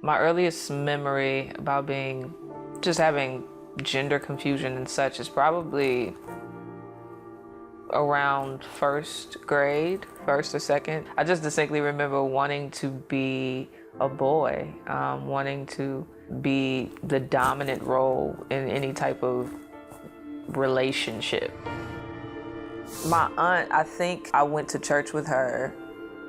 My earliest memory about just having gender confusion and such is probably around first grade, first or second. I just distinctly remember wanting to be a boy, wanting to be the dominant role in any type of relationship. My aunt, I think I went to church with her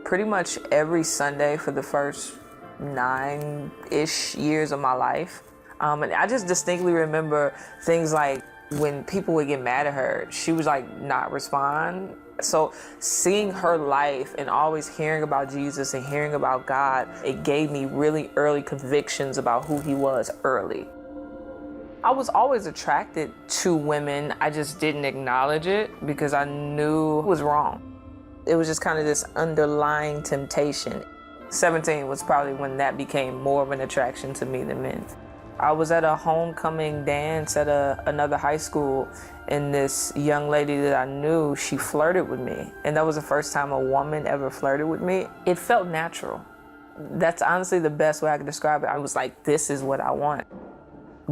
pretty much every Sunday for the first 9-ish years of my life. And I just distinctly remember things like when people would get mad at her, she would like not respond. So seeing her life and always hearing about Jesus and hearing about God, it gave me really early convictions about who he was early. I was always attracted to women. I just didn't acknowledge it because I knew it was wrong. It was just kind of this underlying temptation. 17 was probably when that became more of an attraction to me than men. I was at a homecoming dance at another high school, and this young lady that I knew, she flirted with me. And that was the first time a woman ever flirted with me. It felt natural. That's honestly the best way I could describe it. I was like, this is what I want.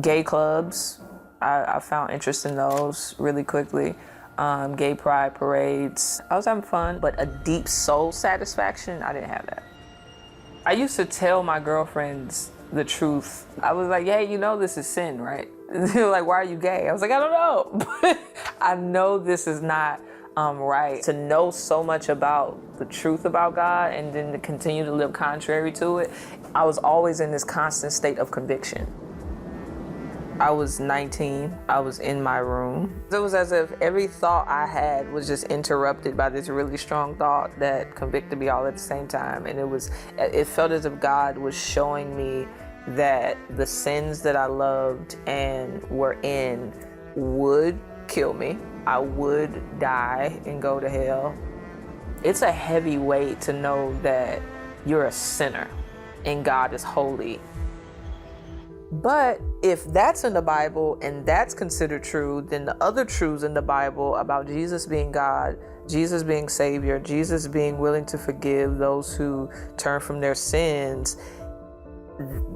Gay clubs, I found interest in those really quickly. Gay pride parades. I was having fun, but a deep soul satisfaction, I didn't have that. I used to tell my girlfriends the truth. I was like, hey, you know this is sin, right? They were like, why are you gay? I was like, I don't know. But I know this is not right. To know so much about the truth about God and then to continue to live contrary to it, I was always in this constant state of conviction. I was 19, I was in my room. It was as if every thought I had was just interrupted by this really strong thought that convicted me all at the same time. And it felt as if God was showing me that the sins that I loved and were in would kill me. I would die and go to hell. It's a heavy weight to know that you're a sinner and God is holy. But if that's in the Bible and that's considered true, then the other truths in the Bible about Jesus being God, Jesus being Savior, Jesus being willing to forgive those who turn from their sins,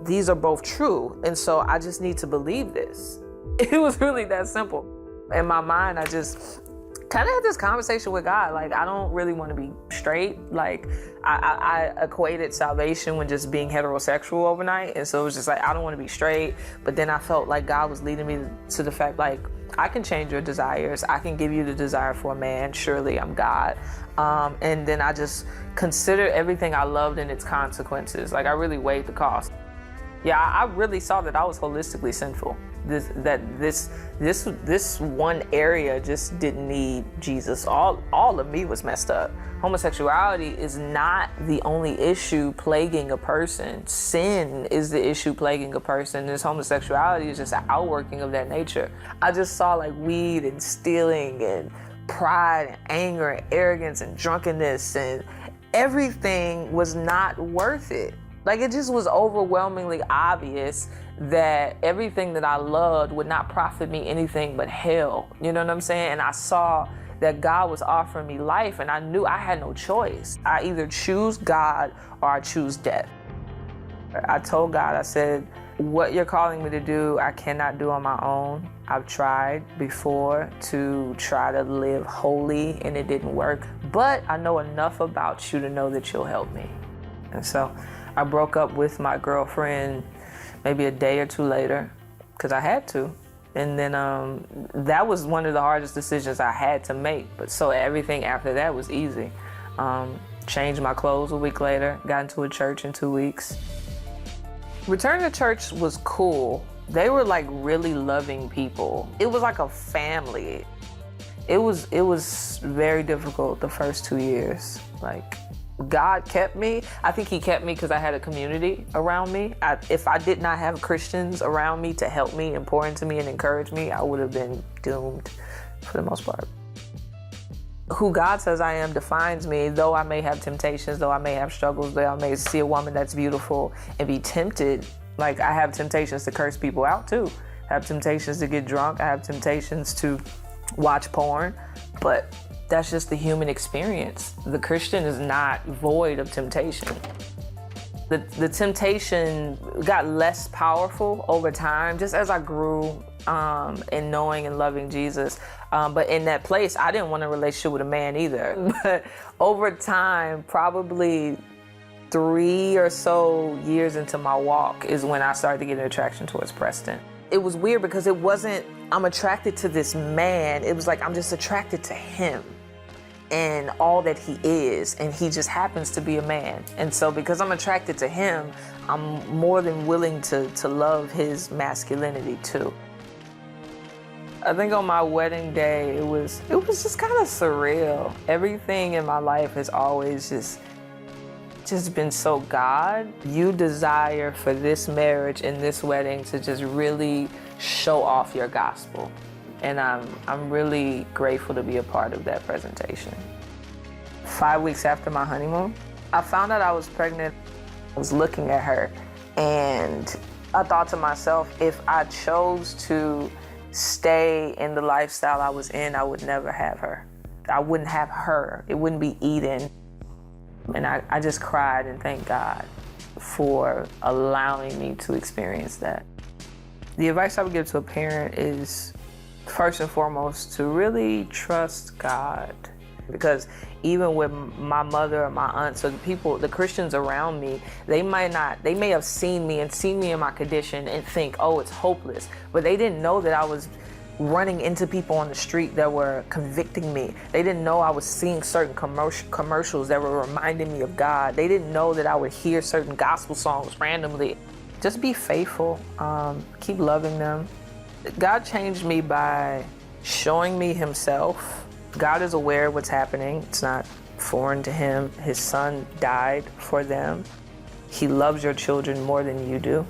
these are both true. And so I just need to believe this. It was really that simple. In my mind, I just kind of had this conversation with God. Like, I don't really want to be straight. Like, I equated salvation with just being heterosexual overnight. And so it was just like, I don't want to be straight. But then I felt like God was leading me to the fact, like, I can change your desires. I can give you the desire for a man. Surely I'm God. And then I just considered everything I loved and its consequences. Like, I really weighed the cost. Yeah, I really saw that I was holistically sinful. This one area just didn't need Jesus. All of me was messed up. Homosexuality is not the only issue plaguing a person. Sin is the issue plaguing a person. This homosexuality is just an outworking of that nature. I just saw like weed and stealing and pride and anger and arrogance and drunkenness, and everything was not worth it. Like, it just was overwhelmingly obvious that everything that I loved would not profit me anything but hell. You know what I'm saying? And I saw that God was offering me life, and I knew I had no choice. I either choose God or I choose death. I told God, I said, what you're calling me to do, I cannot do on my own. I've tried before to try to live holy, and it didn't work. But I know enough about you to know that you'll help me. And so I broke up with my girlfriend maybe a day or two later because I had to. And then that was one of the hardest decisions I had to make. But so everything after that was easy. Changed my clothes a week later, got into a church in 2 weeks. Returning to church was cool. They were like really loving people. It was like a family. It was very difficult the first 2 years. Like, God kept me. I think he kept me because I had a community around me. If I did not have Christians around me to help me and pour into me and encourage me, I would have been doomed for the most part. Who God says I am defines me, though I may have temptations, though I may have struggles, though I may see a woman that's beautiful and be tempted. Like, I have temptations to curse people out too. I have temptations to get drunk. I have temptations to watch porn, but that's just the human experience. The Christian is not void of temptation. The temptation got less powerful over time, just as I grew in knowing and loving Jesus. But in that place, I didn't want a relationship with a man either. But over time, probably 3 or so years into my walk is when I started to get an attraction towards Preston. It was weird because it wasn't, I'm attracted to this man. It was like, I'm just attracted to him and all that he is, and he just happens to be a man. And so because I'm attracted to him, I'm more than willing to love his masculinity too. I think on my wedding day, it was just kind of surreal. Everything in my life has always just been so God. You desire for this marriage and this wedding to just really show off your gospel. And I'm really grateful to be a part of that presentation. 5 weeks after my honeymoon, I found out I was pregnant. I was looking at her and I thought to myself, if I chose to stay in the lifestyle I was in, I would never have her. I wouldn't have her. It wouldn't be Eden. And I just cried and thanked God for allowing me to experience that. The advice I would give to a parent is, first and foremost, to really trust God. Because even with my mother or my aunts or the Christians around me, they may have seen me in my condition and think, oh, it's hopeless. But they didn't know that I was running into people on the street that were convicting me. They didn't know I was seeing certain commercials that were reminding me of God. They didn't know that I would hear certain gospel songs randomly. Just be faithful, keep loving them. God changed me by showing me himself. God is aware of what's happening. It's not foreign to him. His son died for them. He loves your children more than you do.